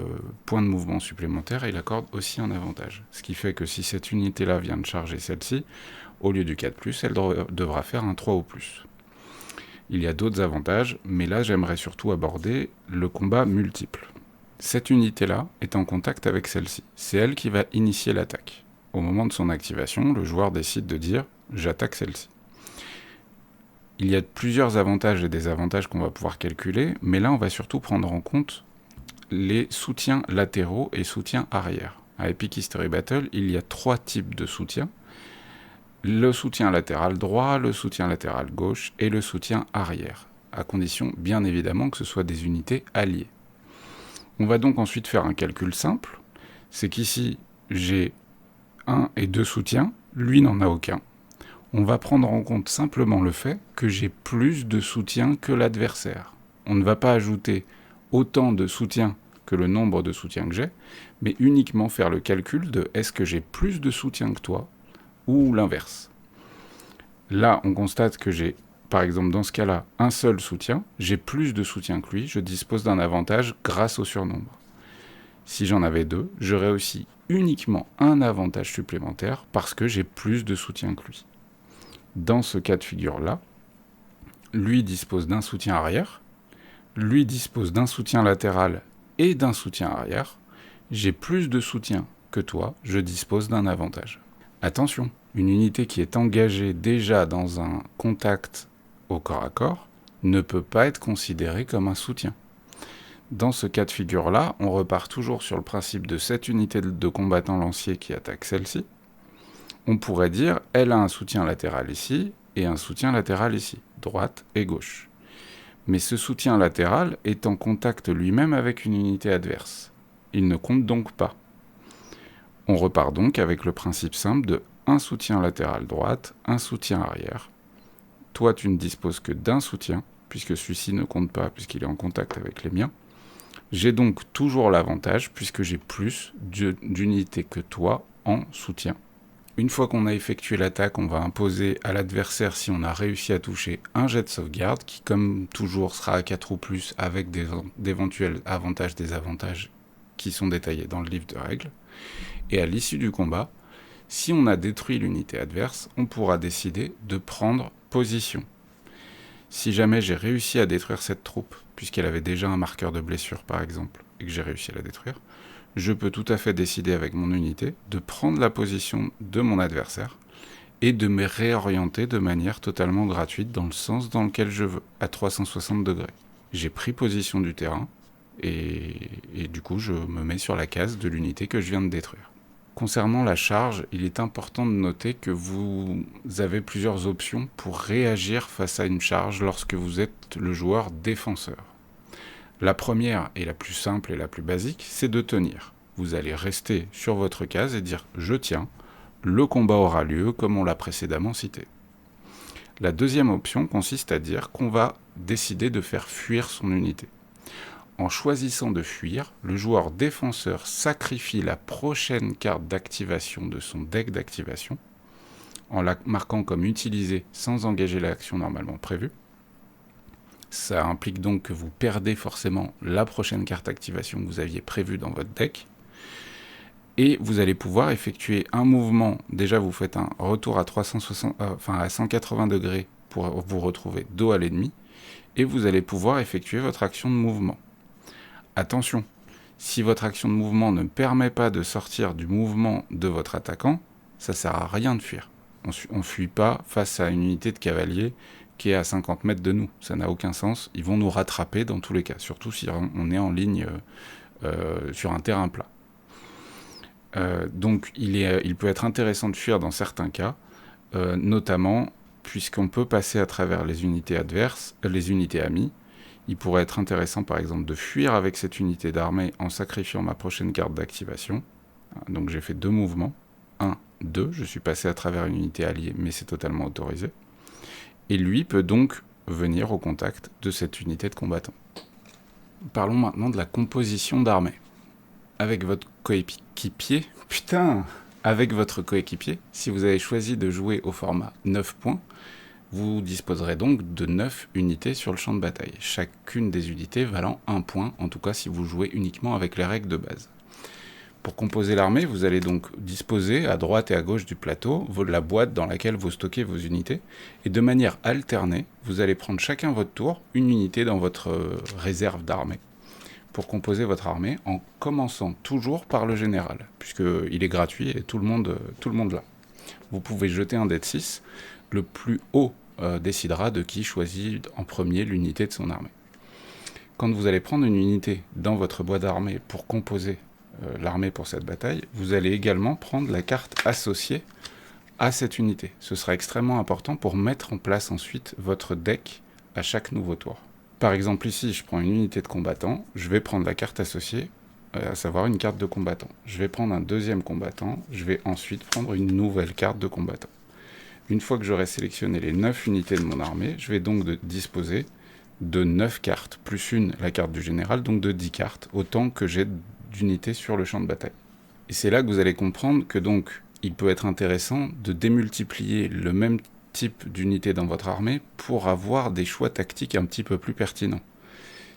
point de mouvement supplémentaire, il accorde aussi un avantage. Ce qui fait que si cette unité-là vient de charger celle-ci, au lieu du 4+, elle devra faire un 3 ou plus. Il y a d'autres avantages, mais là j'aimerais surtout aborder le combat multiple. Cette unité-là est en contact avec celle-ci. C'est elle qui va initier l'attaque. Au moment de son activation, le joueur décide de dire « j'attaque celle-ci ». Il y a plusieurs avantages et désavantages qu'on va pouvoir calculer, mais là on va surtout prendre en compte les soutiens latéraux et soutiens arrière. À Epic History Battle, il y a 3 types de soutiens. Le soutien latéral droit, le soutien latéral gauche et le soutien arrière, à condition bien évidemment que ce soit des unités alliées. On va donc ensuite faire un calcul simple, c'est qu'ici j'ai 1 et 2 soutiens, lui n'en a aucun. On va prendre en compte simplement le fait que j'ai plus de soutien que l'adversaire. On ne va pas ajouter autant de soutien que le nombre de soutiens que j'ai, mais uniquement faire le calcul de est-ce que j'ai plus de soutien que toi ou l'inverse. Là, on constate que j'ai, par exemple dans ce cas-là, un seul soutien, j'ai plus de soutien que lui, je dispose d'un avantage grâce au surnombre. Si j'en avais 2, j'aurais aussi uniquement un avantage supplémentaire parce que j'ai plus de soutien que lui. Dans ce cas de figure-là, lui dispose d'un soutien arrière, lui dispose d'un soutien latéral et d'un soutien arrière, j'ai plus de soutien que toi, je dispose d'un avantage. Attention, une unité qui est engagée déjà dans un contact au corps à corps ne peut pas être considérée comme un soutien. Dans ce cas de figure-là, on repart toujours sur le principe de cette unité de combattant lancier qui attaque celle-ci. On pourrait dire, elle a un soutien latéral ici et un soutien latéral ici, droite et gauche. Mais ce soutien latéral est en contact lui-même avec une unité adverse. Il ne compte donc pas. On repart donc avec le principe simple de un soutien latéral droite, un soutien arrière. Toi, tu ne disposes que d'un soutien, puisque celui-ci ne compte pas, puisqu'il est en contact avec les miens. J'ai donc toujours l'avantage, puisque j'ai plus d'unités que toi en soutien. Une fois qu'on a effectué l'attaque, on va imposer à l'adversaire, si on a réussi à toucher, un jet de sauvegarde, qui comme toujours sera à 4 ou plus, avec d'éventuels avantages, désavantages, qui sont détaillés dans le livre de règles. Et à l'issue du combat, si on a détruit l'unité adverse, on pourra décider de prendre position. Si jamais j'ai réussi à détruire cette troupe, puisqu'elle avait déjà un marqueur de blessure par exemple, et que j'ai réussi à la détruire, je peux tout à fait décider avec mon unité de prendre la position de mon adversaire et de me réorienter de manière totalement gratuite dans le sens dans lequel je veux, à 360 degrés. J'ai pris position du terrain et du coup je me mets sur la case de l'unité que je viens de détruire. Concernant la charge, il est important de noter que vous avez plusieurs options pour réagir face à une charge lorsque vous êtes le joueur défenseur. La première, et la plus simple et la plus basique, c'est de tenir. Vous allez rester sur votre case et dire « je tiens », le combat aura lieu comme on l'a précédemment cité. La deuxième option consiste à dire qu'on va décider de faire fuir son unité. En choisissant de fuir, le joueur défenseur sacrifie la prochaine carte d'activation de son deck d'activation, en la marquant comme utilisée sans engager l'action normalement prévue. Ça implique donc que vous perdez forcément la prochaine carte d'activation que vous aviez prévue dans votre deck. Et vous allez pouvoir effectuer un mouvement. Déjà, vous faites un retour à 180 degrés pour vous retrouver dos à l'ennemi. Et vous allez pouvoir effectuer votre action de mouvement. Attention, si votre action de mouvement ne permet pas de sortir du mouvement de votre attaquant, ça ne sert à rien de fuir. On ne fuit pas face à une unité de cavalier qui est à 50 mètres de nous. Ça n'a aucun sens. Ils vont nous rattraper dans tous les cas, surtout si on est en ligne sur un terrain plat. Donc il peut être intéressant de fuir dans certains cas, notamment puisqu'on peut passer à travers les unités adverses, les unités amies. Il pourrait être intéressant par exemple de fuir avec cette unité d'armée en sacrifiant ma prochaine carte d'activation. Donc j'ai fait 2 mouvements. 1, 2, je suis passé à travers une unité alliée, mais c'est totalement autorisé. Et lui peut donc venir au contact de cette unité de combattant. Parlons maintenant de la composition d'armée. Avec votre coéquipier, si vous avez choisi de jouer au format 9 points, vous disposerez donc de 9 unités sur le champ de bataille, chacune des unités valant 1 point, en tout cas si vous jouez uniquement avec les règles de base. Pour composer l'armée, vous allez donc disposer à droite et à gauche du plateau la boîte dans laquelle vous stockez vos unités, et de manière alternée, vous allez prendre chacun votre tour une unité dans votre réserve d'armée, pour composer votre armée en commençant toujours par le général, puisqu'il est gratuit et tout le monde l'a. Vous pouvez jeter un dé de 6, le plus haut décidera de qui choisit en premier l'unité de son armée. Quand vous allez prendre une unité dans votre boîte d'armée pour composer l'armée pour cette bataille, vous allez également prendre la carte associée à cette unité. Ce sera extrêmement important pour mettre en place ensuite votre deck à chaque nouveau tour. Par exemple ici, je prends une unité de combattant, je vais prendre la carte associée, à savoir une carte de combattant. Je vais prendre un deuxième combattant, je vais ensuite prendre une nouvelle carte de combattant. Une fois que j'aurai sélectionné les 9 unités de mon armée, je vais donc disposer de 9 cartes, plus la carte du général, donc de 10 cartes, autant que j'ai d'unités sur le champ de bataille. Et c'est là que vous allez comprendre que donc, il peut être intéressant de démultiplier le même type d'unité dans votre armée pour avoir des choix tactiques un petit peu plus pertinents.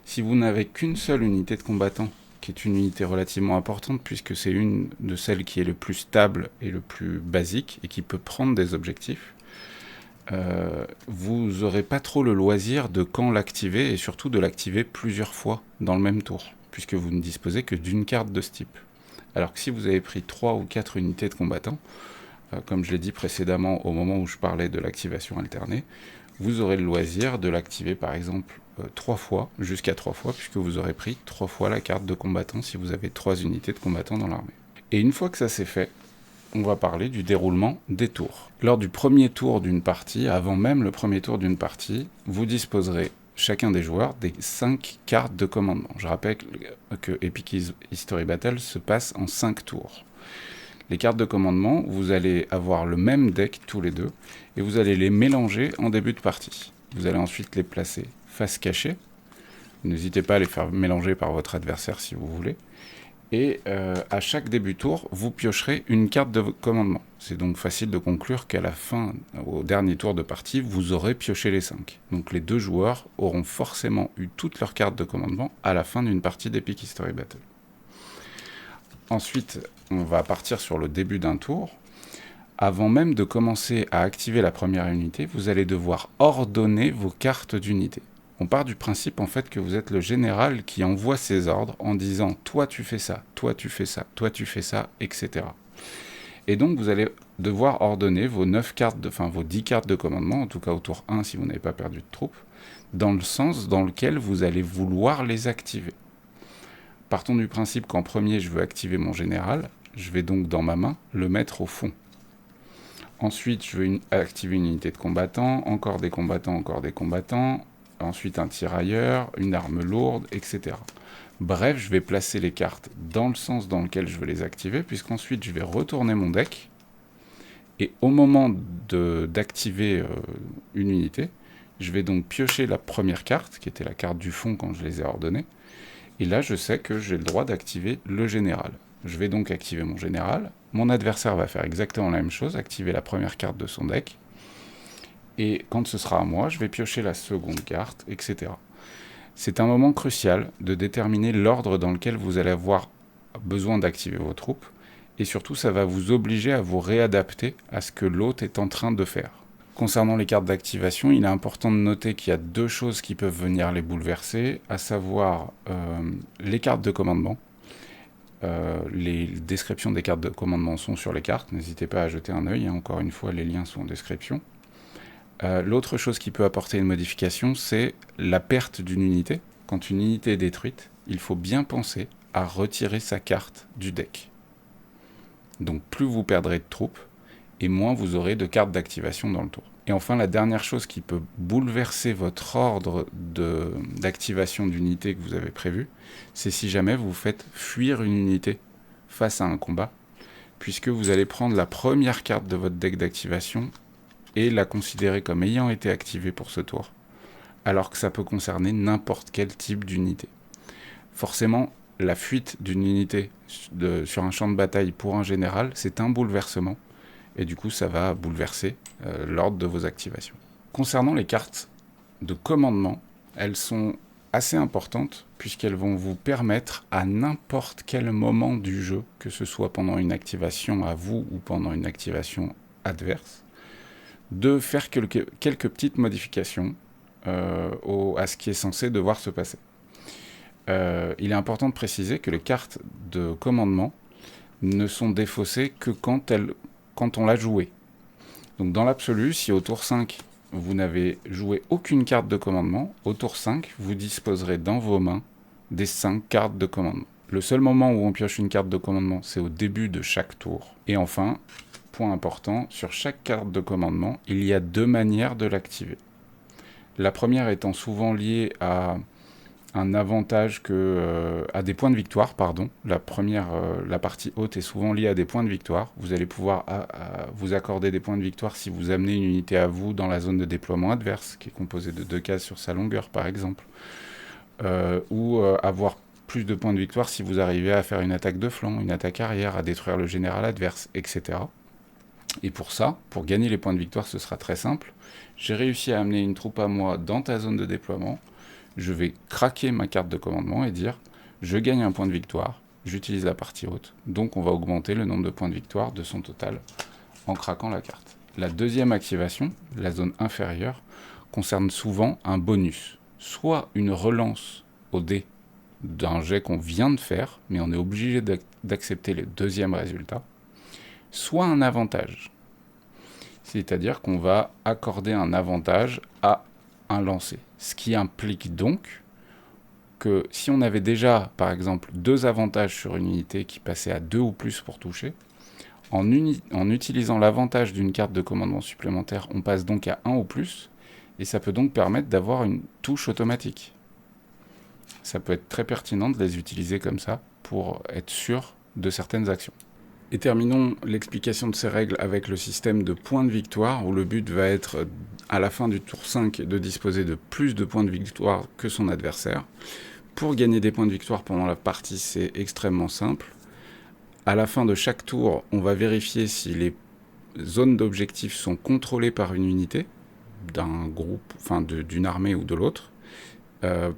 Si vous n'avez qu'une seule unité de combattant, qui est une unité relativement importante puisque c'est une de celles qui est le plus stable et le plus basique et qui peut prendre des objectifs, vous n'aurez pas trop le loisir de quand l'activer et surtout de l'activer plusieurs fois dans le même tour, puisque vous ne disposez que d'une carte de ce type. Alors que si vous avez pris 3 ou 4 unités de combattants, comme je l'ai dit précédemment au moment où je parlais de l'activation alternée, vous aurez le loisir de l'activer par exemple 3 fois, jusqu'à 3 fois, puisque vous aurez pris 3 fois la carte de combattant si vous avez 3 unités de combattant dans l'armée. Et une fois que ça c'est fait, on va parler du déroulement des tours. Lors du premier tour d'une partie, avant même le premier tour d'une partie, vous disposerez chacun des joueurs des 5 cartes de commandement. Je rappelle que Epic History Battle se passe en 5 tours. Les cartes de commandement, vous allez avoir le même deck tous les deux, et vous allez les mélanger en début de partie. Vous allez ensuite les placer face cachée. N'hésitez pas à les faire mélanger par votre adversaire si vous voulez. Et à chaque début de tour, vous piocherez une carte de commandement. C'est donc facile de conclure qu'à la fin, au dernier tour de partie, vous aurez pioché les 5. Donc les deux joueurs auront forcément eu toutes leurs cartes de commandement à la fin d'une partie d'Epic History Battle. Ensuite, on va partir sur le début d'un tour. Avant même de commencer à activer la première unité, vous allez devoir ordonner vos cartes d'unité. On part du principe en fait que vous êtes le général qui envoie ses ordres en disant « toi tu fais ça, toi tu fais ça, toi tu fais ça, etc. » Et donc vous allez devoir ordonner vos 9 cartes, vos 10 cartes de commandement, en tout cas au tour 1 si vous n'avez pas perdu de troupes, dans le sens dans lequel vous allez vouloir les activer. Partons du principe qu'en premier, je veux activer mon général. Je vais donc, dans ma main, le mettre au fond. Ensuite, je veux activer une unité de combattants, encore des combattants, encore des combattants. Ensuite, un tirailleur, une arme lourde, etc. Bref, je vais placer les cartes dans le sens dans lequel je veux les activer, puisqu'ensuite, je vais retourner mon deck. Et au moment d'activer une unité, je vais donc piocher la première carte, qui était la carte du fond quand je les ai ordonnées. Et là, je sais que j'ai le droit d'activer le général. Je vais donc activer mon général. Mon adversaire va faire exactement la même chose, activer la première carte de son deck. Et quand ce sera à moi, je vais piocher la seconde carte, etc. C'est un moment crucial de déterminer l'ordre dans lequel vous allez avoir besoin d'activer vos troupes. Et surtout, ça va vous obliger à vous réadapter à ce que l'autre est en train de faire. Concernant les cartes d'activation, il est important de noter qu'il y a deux choses qui peuvent venir les bouleverser, à savoir les cartes de commandement. Les descriptions des cartes de commandement sont sur les cartes, n'hésitez pas à jeter un œil, encore une fois les liens sont en description. L'autre chose qui peut apporter une modification, c'est la perte d'une unité. Quand une unité est détruite, il faut bien penser à retirer sa carte du deck. Donc plus vous perdrez de troupes, et moins vous aurez de cartes d'activation dans le tour. Et enfin, la dernière chose qui peut bouleverser votre ordre d'activation d'unité que vous avez prévu, c'est si jamais vous faites fuir une unité face à un combat, puisque vous allez prendre la première carte de votre deck d'activation et la considérer comme ayant été activée pour ce tour, alors que ça peut concerner n'importe quel type d'unité. Forcément, la fuite d'une unité sur un champ de bataille pour un général, c'est un bouleversement, et du coup ça va bouleverser l'ordre de vos activations. Concernant les cartes de commandement, elles sont assez importantes puisqu'elles vont vous permettre à n'importe quel moment du jeu, que ce soit pendant une activation à vous ou pendant une activation adverse, de faire quelques petites modifications à ce qui est censé devoir se passer. Il est important de préciser que les cartes de commandement ne sont défaussées que quand on l'a joué. Donc dans l'absolu, si au tour 5, vous n'avez joué aucune carte de commandement, au tour 5, vous disposerez dans vos mains des 5 cartes de commandement. Le seul moment où on pioche une carte de commandement, c'est au début de chaque tour. Et enfin, point important, sur chaque carte de commandement, il y a 2 manières de l'activer. La première étant souvent liée à un avantage à des points de victoire, pardon. La partie haute est souvent liée à des points de victoire. Vous allez pouvoir vous accorder des points de victoire si vous amenez une unité à vous dans la zone de déploiement adverse, qui est composée de 2 cases sur sa longueur, par exemple. Ou avoir plus de points de victoire si vous arrivez à faire une attaque de flanc, une attaque arrière, à détruire le général adverse, etc. Et pour ça, pour gagner les points de victoire, ce sera très simple. J'ai réussi à amener une troupe à moi dans ta zone de déploiement. Je vais craquer ma carte de commandement et dire je gagne un point de victoire, j'utilise la partie haute, donc on va augmenter le nombre de points de victoire de son total en craquant la carte. La deuxième activation, la zone inférieure, concerne souvent un bonus, soit une relance au dé d'un jet qu'on vient de faire, mais on est obligé d'accepter le deuxième résultat, soit un avantage. C'est-à-dire qu'on va accorder un avantage à un lancer. Ce qui implique donc que si on avait déjà, par exemple, 2 avantages sur une unité qui passait à 2 ou plus pour toucher, en utilisant l'avantage d'une carte de commandement supplémentaire, on passe donc à 1 ou plus, et ça peut donc permettre d'avoir une touche automatique. Ça peut être très pertinent de les utiliser comme ça pour être sûr de certaines actions. Et terminons l'explication de ces règles avec le système de points de victoire, où le but va être, à la fin du tour 5, de disposer de plus de points de victoire que son adversaire. Pour gagner des points de victoire pendant la partie, c'est extrêmement simple. À la fin de chaque tour, on va vérifier si les zones d'objectifs sont contrôlées par une unité, d'un groupe, enfin d'une armée ou de l'autre.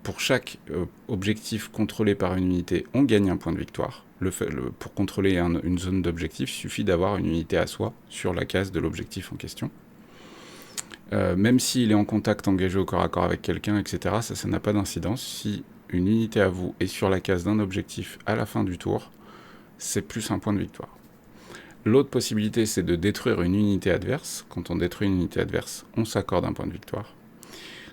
Pour chaque objectif contrôlé par une unité, on gagne un point de victoire. Pour contrôler une zone d'objectif, il suffit d'avoir une unité à soi sur la case de l'objectif en question. Même s'il est en contact engagé au corps à corps avec quelqu'un, etc., ça n'a pas d'incidence. Si une unité à vous est sur la case d'un objectif à la fin du tour, c'est plus un point de victoire. L'autre possibilité, c'est de détruire une unité adverse. Quand on détruit une unité adverse, on s'accorde un point de victoire.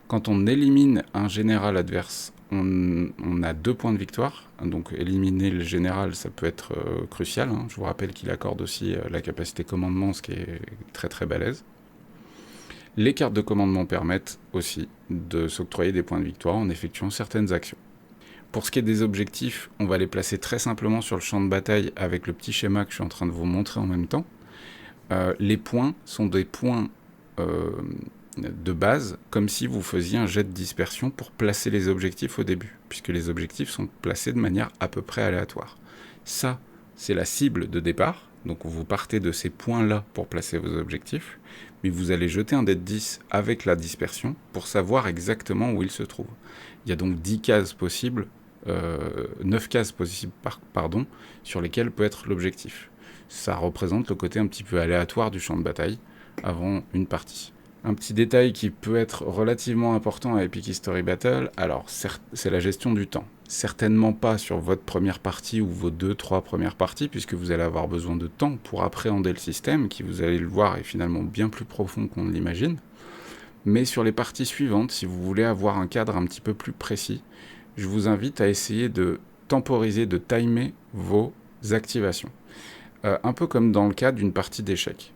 Quand on élimine un général adverse, on a 2 points de victoire. Donc éliminer le général, ça peut être crucial. Je vous rappelle qu'il accorde aussi la capacité commandement, ce qui est très très balèze. Les cartes de commandement permettent aussi de s'octroyer des points de victoire en effectuant certaines actions. Pour ce qui est des objectifs, on va les placer très simplement sur le champ de bataille avec le petit schéma que je suis en train de vous montrer en même temps. Les points sont des points de base, comme si vous faisiez un jet de dispersion pour placer les objectifs au début, puisque les objectifs sont placés de manière à peu près aléatoire. Ça, c'est la cible de départ, donc vous partez de ces points-là pour placer vos objectifs, mais vous allez jeter un dé de 10 avec la dispersion pour savoir exactement où il se trouve. Il y a donc 10 cases possibles, 9 cases possibles sur lesquelles peut être l'objectif. Ça représente le côté un petit peu aléatoire du champ de bataille avant une partie. Un petit détail qui peut être relativement important à Epic History Battle, alors c'est la gestion du temps. Certainement pas sur votre première partie ou vos 2-3 premières parties, puisque vous allez avoir besoin de temps pour appréhender le système, qui, vous allez le voir, est finalement bien plus profond qu'on ne l'imagine. Mais sur les parties suivantes, si vous voulez avoir un cadre un petit peu plus précis, je vous invite à essayer de temporiser, de timer vos activations. Un peu comme dans le cas d'une partie d'échecs.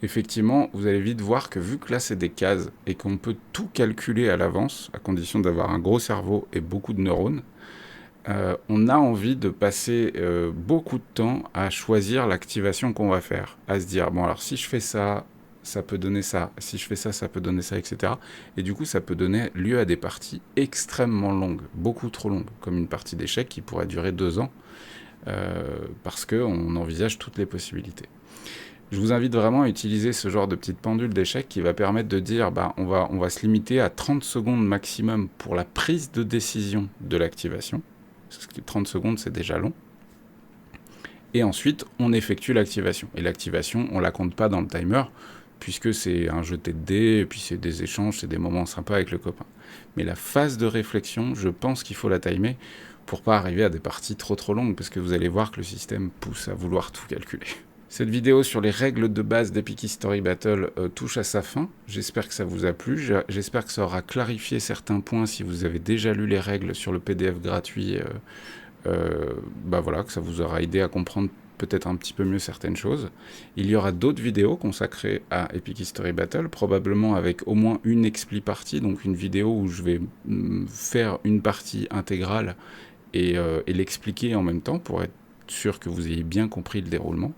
Effectivement, vous allez vite voir que vu que là c'est des cases et qu'on peut tout calculer à l'avance, à condition d'avoir un gros cerveau et beaucoup de neurones, on a envie de passer beaucoup de temps à choisir l'activation qu'on va faire, à se dire, bon alors si je fais ça, ça peut donner ça, si je fais ça, ça peut donner ça, etc. Et du coup, ça peut donner lieu à des parties extrêmement longues, beaucoup trop longues, comme une partie d'échecs qui pourrait durer 2 ans, parce qu'on envisage toutes les possibilités. Je vous invite vraiment à utiliser ce genre de petite pendule d'échecs qui va permettre de dire on va se limiter à 30 secondes maximum pour la prise de décision de l'activation. Parce que 30 secondes, c'est déjà long. Et ensuite, on effectue l'activation. Et l'activation, on ne la compte pas dans le timer, puisque c'est un jeté de dés, et puis c'est des échanges, c'est des moments sympas avec le copain. Mais la phase de réflexion, je pense qu'il faut la timer pour pas arriver à des parties trop longues, parce que vous allez voir que le système pousse à vouloir tout calculer. Cette vidéo sur les règles de base d'Epic History Battle touche à sa fin. J'espère que ça vous a plu. J'espère que ça aura clarifié certains points si vous avez déjà lu les règles sur le PDF gratuit. Voilà, que ça vous aura aidé à comprendre peut-être un petit peu mieux certaines choses. Il y aura d'autres vidéos consacrées à Epic History Battle, probablement avec au moins une expli partie, donc une vidéo où je vais faire une partie intégrale et l'expliquer en même temps pour être sûr que vous ayez bien compris le déroulement.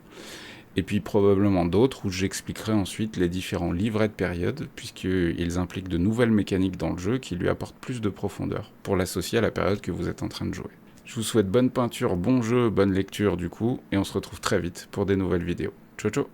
Et puis probablement d'autres où j'expliquerai ensuite les différents livrets de période, puisqu'ils impliquent de nouvelles mécaniques dans le jeu qui lui apportent plus de profondeur pour l'associer à la période que vous êtes en train de jouer. Je vous souhaite bonne peinture, bon jeu, bonne lecture du coup, et on se retrouve très vite pour des nouvelles vidéos. Ciao ciao!